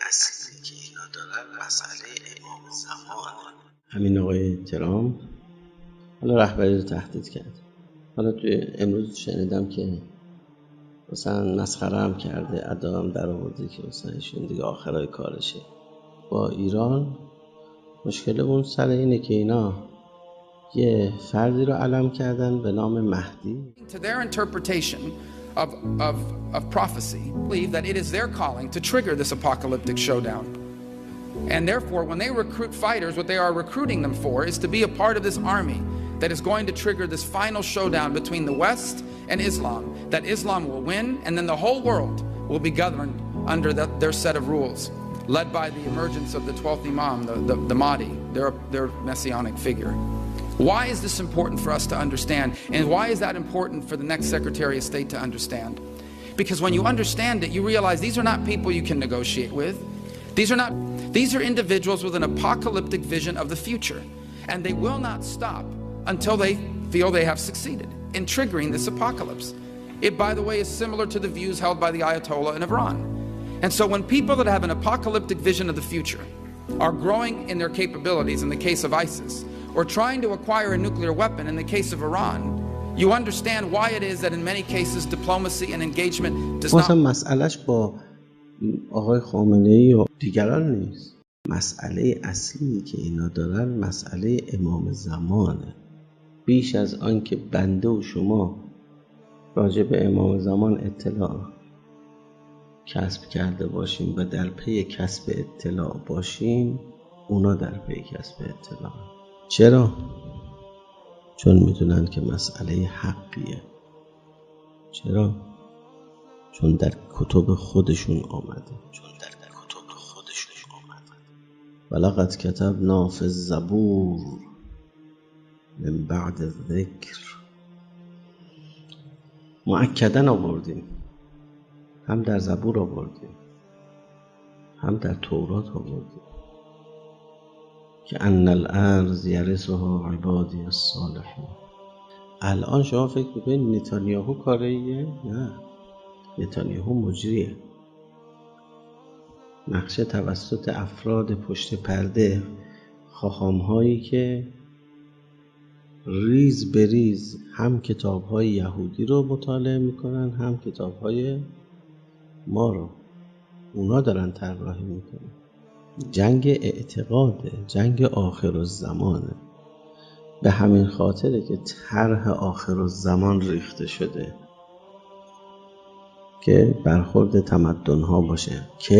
اصلی که اینا دارن مسئله امام زمان. همین آقای ترامپ حالا رهبری رو تهدید کرد. حالا توی امروز شنیدم که مثلا مسخره هم کرده، ادا هم در آورده که مثلا ایشون دیگه آخرای کارشه. با ایران مشکل اون سر اینه که اینا یه فردی رو علم کردن به نام مهدی. To their interpretation of prophecy, believe that it is their calling to trigger this apocalyptic showdown. And therefore, when they recruit fighters, what they are recruiting them for is to be a part of this army that is going to trigger this final showdown between the West and Islam. That Islam will win, and then the whole world will be governed under their set of rules, led by the emergence of the 12th Imam, the Mahdi, their messianic figure. Why is this important for us to understand? And why is that important for the next Secretary of State to understand? Because when you understand it, you realize these are not people you can negotiate with. These are individuals with an apocalyptic vision of the future. And they will not stop until they feel they have succeeded in triggering this apocalypse. It, by the way, is similar to the views held by the Ayatollah in Iran. And so when people that have an apocalyptic vision of the future are growing in their capabilities in the case of ISIS, or trying to acquire a nuclear weapon in the case of Iran, you understand why it is that in many cases diplomacy and engagement does not. مثلا مسئلهش با آقای خامنه‌ای و دیگران نیست. مسئله اصلی که اینا دارن مسئله امام زمانه. بیش از آن که بنده و شما راجع به امام زمان اطلاع کسب کرده باشیم و در پی کسب اطلاع باشیم، اونا در پی کسب اطلاع. چرا؟ چون میدونن که مسئله حقیه. چرا؟ چون در کتب خودشون آمده. ولقد کتبنا فی الزبور من بعد الذکر. مؤکدن آوردیم، هم در زبور آوردیم، هم در تورات آوردیم که ان الارض یرثها عبادی الصالحون. الان شما فکر میکنید نتانیاهو کاریه؟ نه، نتانیاهو مجریه. نقشه توسط افراد پشت پرده، خاخام‌هایی که ریز به ریز هم کتاب‌های یهودی رو مطالعه میکنن، هم کتاب‌های ما رو. اونا دارن طراحی میکنن. جنگ اعتقاده، جنگ آخرالزمانه. به همین خاطره که طرح آخرالزمان ریخته شده که برخورد تمدن‌ها باشه که